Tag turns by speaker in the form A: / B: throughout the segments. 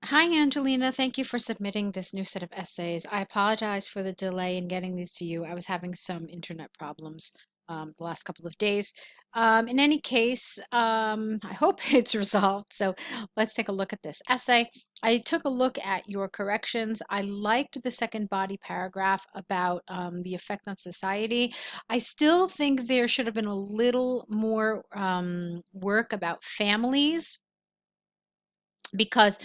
A: Hi, Angelina. Thank you for submitting this new set of essays. I apologize for the delay in getting these to you. I was having some internet problems the last couple of days. In any case, I hope it's resolved. So let's take a look at this essay. I took a look at your corrections. I liked the second body paragraph about the effect on society. I still think there should have been a little more work about families because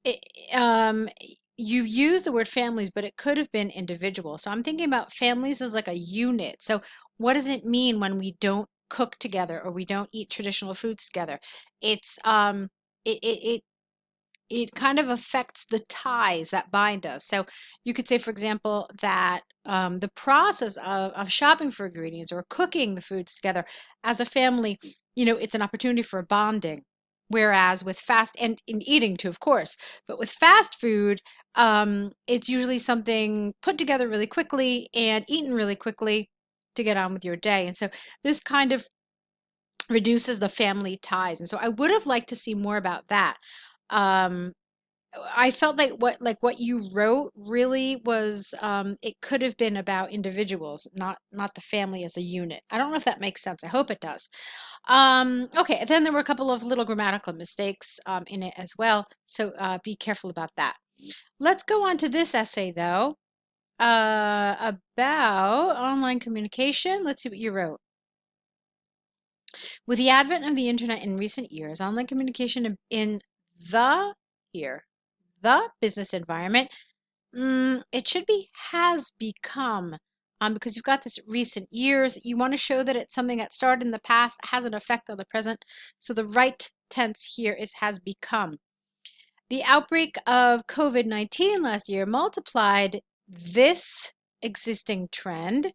A: it, um, you use the word families, but it could have been individual. So I'm thinking about families as like a unit. So what does it mean when we don't cook together or we don't eat traditional foods together? It's it it it it kind of affects the ties that bind us. So you could say, for example, that the process of shopping for ingredients or cooking the foods together as a family, it's an opportunity for bonding. Whereas with fast and in eating too, of course, but with fast food, it's usually something put together really quickly and eaten really quickly to get on with your day. And so this kind of reduces the family ties. And so I would have liked to see more about that. Um, I felt like what you wrote really was it could have been about individuals, not the family as a unit. I don't know if that makes sense. I hope it does. Okay, then there were a couple of little grammatical mistakes in it as well, so be careful about that. Let's go on to this essay though, about online communication. Let's see what you wrote. With the advent of the internet in recent years, online communication in the here the business environment. It should be has become, because you've got this recent years. You want to show that it's something that started in the past, has an effect on the present. So the right tense here is has become. The outbreak of COVID-19 last year multiplied this existing trend,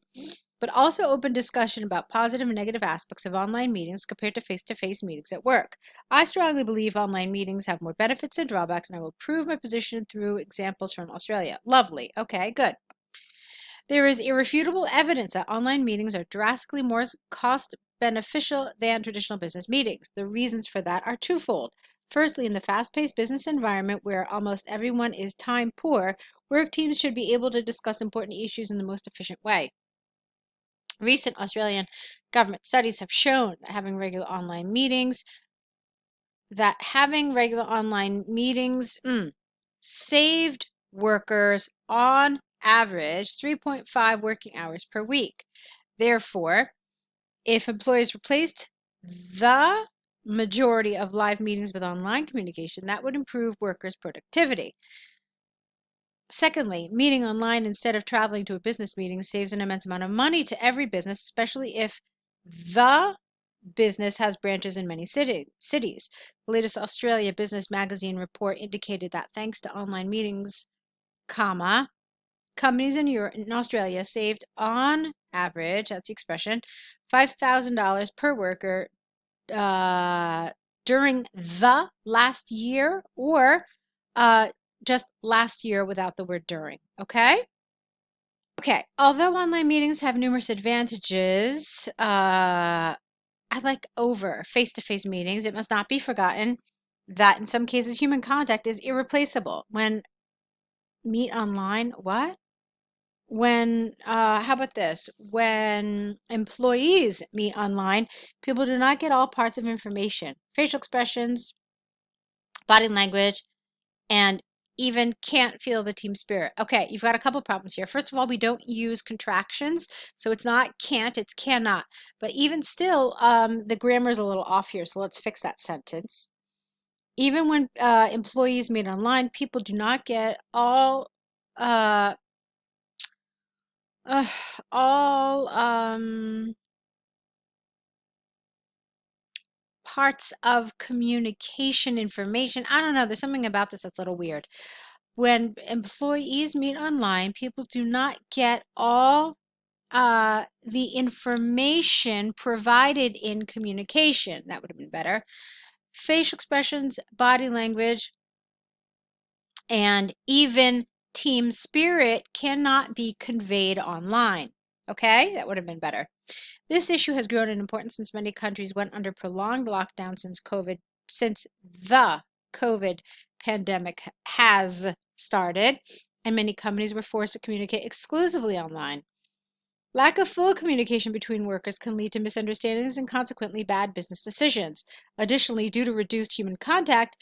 A: but also opened discussion about positive and negative aspects of online meetings compared to face-to-face meetings at work. I strongly believe online meetings have more benefits than drawbacks, and I will prove my position through examples from Australia. Lovely. Okay, good. There is irrefutable evidence that online meetings are drastically more cost beneficial than traditional business meetings. The reasons for that are twofold. Firstly, in the fast paced business environment where almost everyone is time poor, work teams should be able to discuss important issues in the most efficient way. Recent Australian government studies have shown that having regular online meetings saved workers on average 3.5 working hours per week. Therefore, if employers replaced the majority of live meetings with online communication, that would improve workers' productivity. Secondly, meeting online instead of traveling to a business meeting saves an immense amount of money to every business, especially if the business has branches in many cities. The latest Australia Business Magazine report indicated that thanks to online meetings, companies in Australia saved on average, that's the expression, $5,000 per worker uh, during the last year, or uh, just last year without the word during. Okay? Okay. Although online meetings have numerous advantages, I like over face-to-face meetings. It must not be forgotten that in some cases human contact is irreplaceable. When meet online, what? How about this? When employees meet online, people do not get all parts of information, facial expressions, body language, and even can't feel the team spirit. Okay, you've got a couple problems here. First of all, we don't use contractions, so it's not can't, it's cannot. But even still, the grammar is a little off here, so let's fix that sentence. Even when employees meet online, people do not get uh, uh, all parts of communication information. I don't know, there's something about this that's a little weird. When employees meet online, people do not get all the information provided in communication. That would have been better. Facial expressions, body language, and even team spirit cannot be conveyed online. Okay, that would have been better. This issue has grown in importance since many countries went under prolonged lockdown since the COVID pandemic has started, and many companies were forced to communicate exclusively online. Lack of full communication between workers can lead to misunderstandings and consequently bad business decisions. Additionally, due to reduced human contact,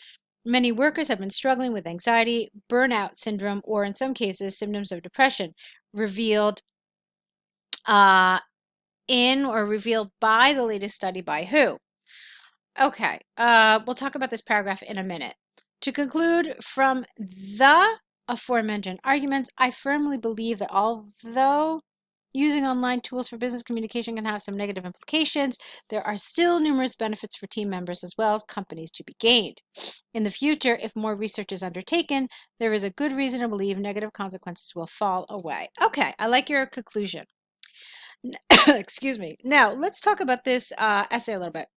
A: many workers have been struggling with anxiety, burnout syndrome, or in some cases, symptoms of depression, revealed uh, in or revealed by the latest study by who? Okay, we'll talk about this paragraph in a minute. To conclude, from the aforementioned arguments, I firmly believe that although using online tools for business communication can have some negative implications, there are still numerous benefits for team members as well as companies to be gained. In the future, if more research is undertaken, there is a good reason to believe negative consequences will fall away. Okay, I like your conclusion. Excuse me. Now, let's talk about this essay a little bit.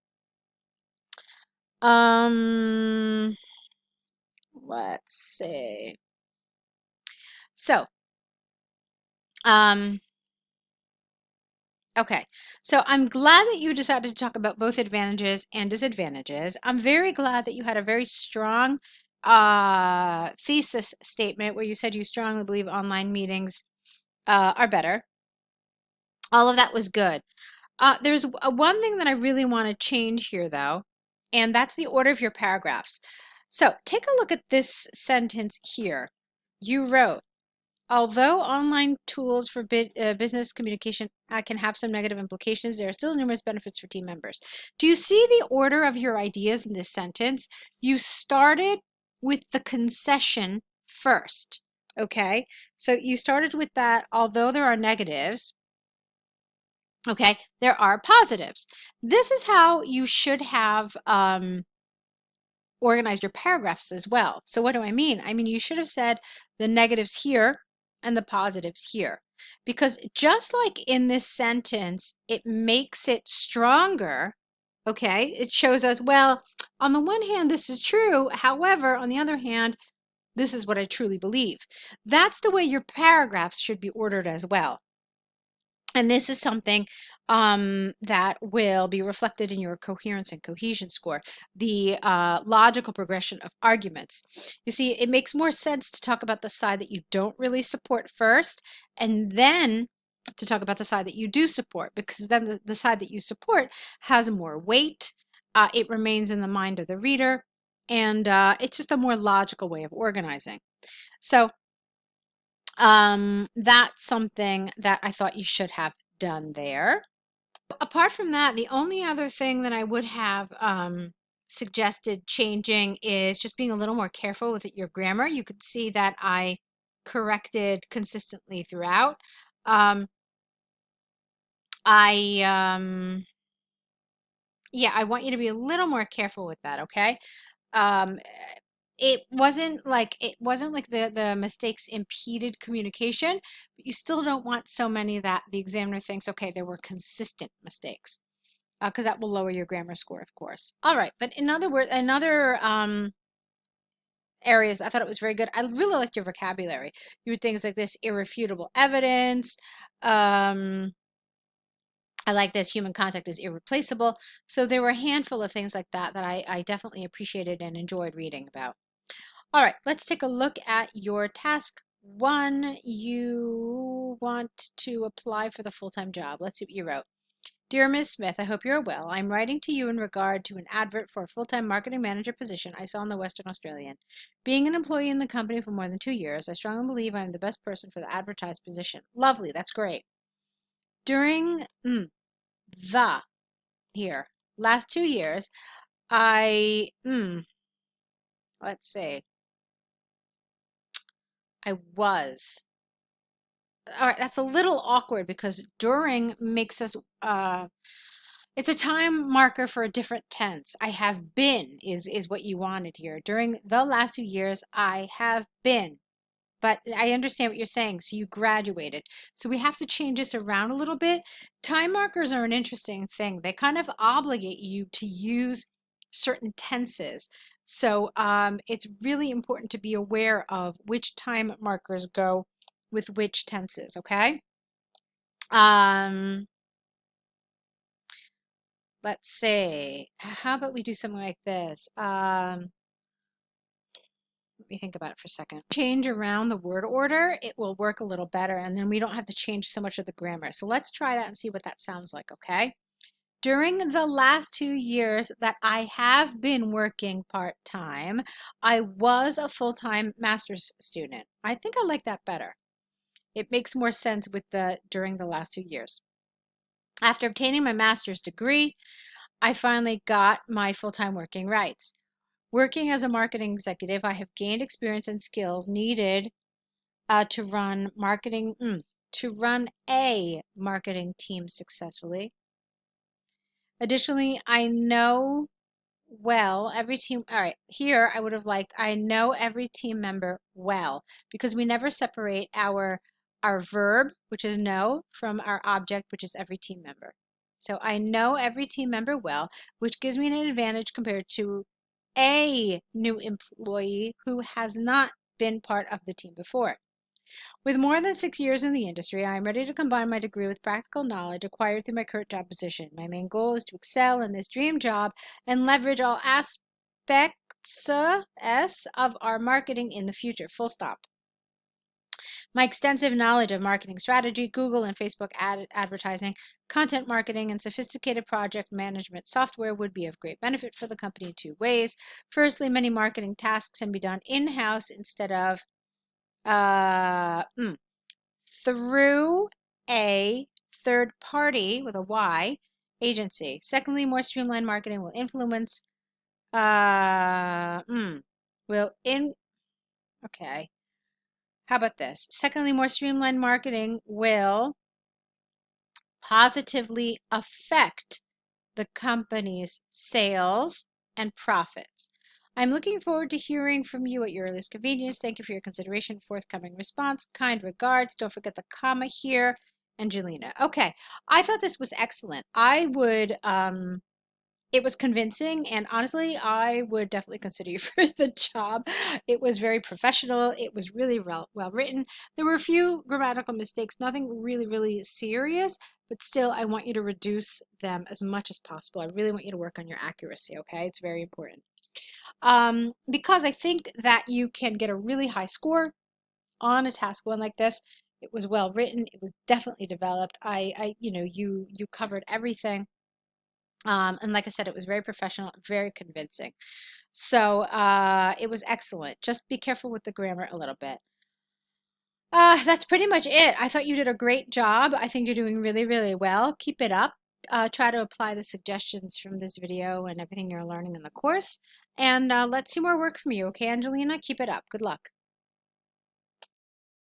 A: Um, let's see. So, um, okay. So I'm glad that you decided to talk about both advantages and disadvantages. I'm very glad that you had a very strong thesis statement where you said you strongly believe online meetings are better. All of that was good. There's one thing that I really want to change here, though, and that's the order of your paragraphs. So take a look at this sentence here. You wrote, although online tools for business communication can have some negative implications, there are still numerous benefits for team members. Do you see the order of your ideas in this sentence? You started with the concession first, okay? So you started with that, although there are negatives, okay, there are positives. This is how you should have organized your paragraphs as well. So what do I mean? I mean, you should have said the negatives here and the positives here. Because just like in this sentence, it makes it stronger, okay? It shows us, well, on the one hand, this is true. However, on the other hand, this is what I truly believe. That's the way your paragraphs should be ordered as well. And this is something that will be reflected in your coherence and cohesion score, the logical progression of arguments. You see, it makes more sense to talk about the side that you don't really support first, and then to talk about the side that you do support, because then the side that you support has more weight. It remains in the mind of the reader, and it's just a more logical way of organizing. So that's something that I thought you should have done there. Apart from that, the only other thing that I would have suggested changing is just being a little more careful with your grammar. You could see that I corrected consistently throughout. Um, I yeah, I want you to be a little more careful with that, okay? Um, it wasn't like the mistakes impeded communication, but you still don't want so many that the examiner thinks, okay, there were consistent mistakes, because that will lower your grammar score, of course. All right, but in other words, another areas, I thought it was very good. I really liked your vocabulary. You things like this: irrefutable evidence. Um, I like this: human contact is irreplaceable. So there were a handful of things like that that I definitely appreciated and enjoyed reading about. All right, let's take a look at your task one. You want to apply for the full-time job. Let's see what you wrote. Dear Ms. Smith, I hope you are well. I'm writing to you in regard to an advert for a full-time marketing manager position I saw in the Western Australian. Being an employee in the company for more than 2 years, I strongly believe I am the best person for the advertised position. Lovely, that's great. During the here last 2 years, I let's see, I was. All right, that's a little awkward because during makes us it's a time marker for a different tense. I have been is what you wanted here. During the last 2 years, I have been. But I understand what you're saying. So you graduated. So we have to change this around a little bit. Time markers are an interesting thing. They kind of obligate you to use certain tenses. So it's really important to be aware of which time markers go with which tenses, okay? Um, let's see. How about we do something like this? me think about it for a second. Change around the word order, it will work a little better, and then we don't have to change so much of the grammar. So let's try that and see what that sounds like, okay? During the last 2 years that I have been working part-time, I was a full-time master's student. I think I like that better. It makes more sense with the during the last 2 years. After obtaining my master's degree, I finally got my full-time working rights. Working as a marketing executive, I have gained experience and skills needed to run a marketing team successfully. Additionally, I know every team. All right, here I would have liked I know every team member well, because we never separate our verb, which is know, from our object, which is every team member. So I know every team member well, which gives me an advantage compared to a new employee who has not been part of the team before. With more than 6 years in the industry, I am ready to combine my degree with practical knowledge acquired through my current job position. My main goal is to excel in this dream job and leverage all aspects of our marketing in the future. Full stop. My extensive knowledge of marketing strategy, Google and Facebook advertising, content marketing, and sophisticated project management software would be of great benefit for the company in two ways. Firstly, many marketing tasks can be done in-house instead of uh, mm, through a third party with a Y agency. Secondly, more streamlined marketing will influence will in okay. How about this? Secondly, more streamlined marketing will positively affect the company's sales and profits. I'm looking forward to hearing from you at your earliest convenience. Thank you for your consideration, forthcoming response. Kind regards. Don't forget the comma here. Angelina. Okay, I thought this was excellent. It was convincing, and honestly, I would definitely consider you for the job. It was very professional. It was really well written. There were a few grammatical mistakes, nothing really, really serious, but still, I want you to reduce them as much as possible. I really want you to work on your accuracy, okay? It's very important. Because I think that you can get a really high score on a task one like this. It was well written. It was definitely developed. You covered everything. And like I said, it was very professional, very convincing. So it was excellent. Just be careful with the grammar a little bit. That's pretty much it. I thought you did a great job. I think you're doing really, really well. Keep it up. Try to apply the suggestions from this video and everything you're learning in the course. And let's see more work from you, okay, Angelina? Keep it up. Good luck.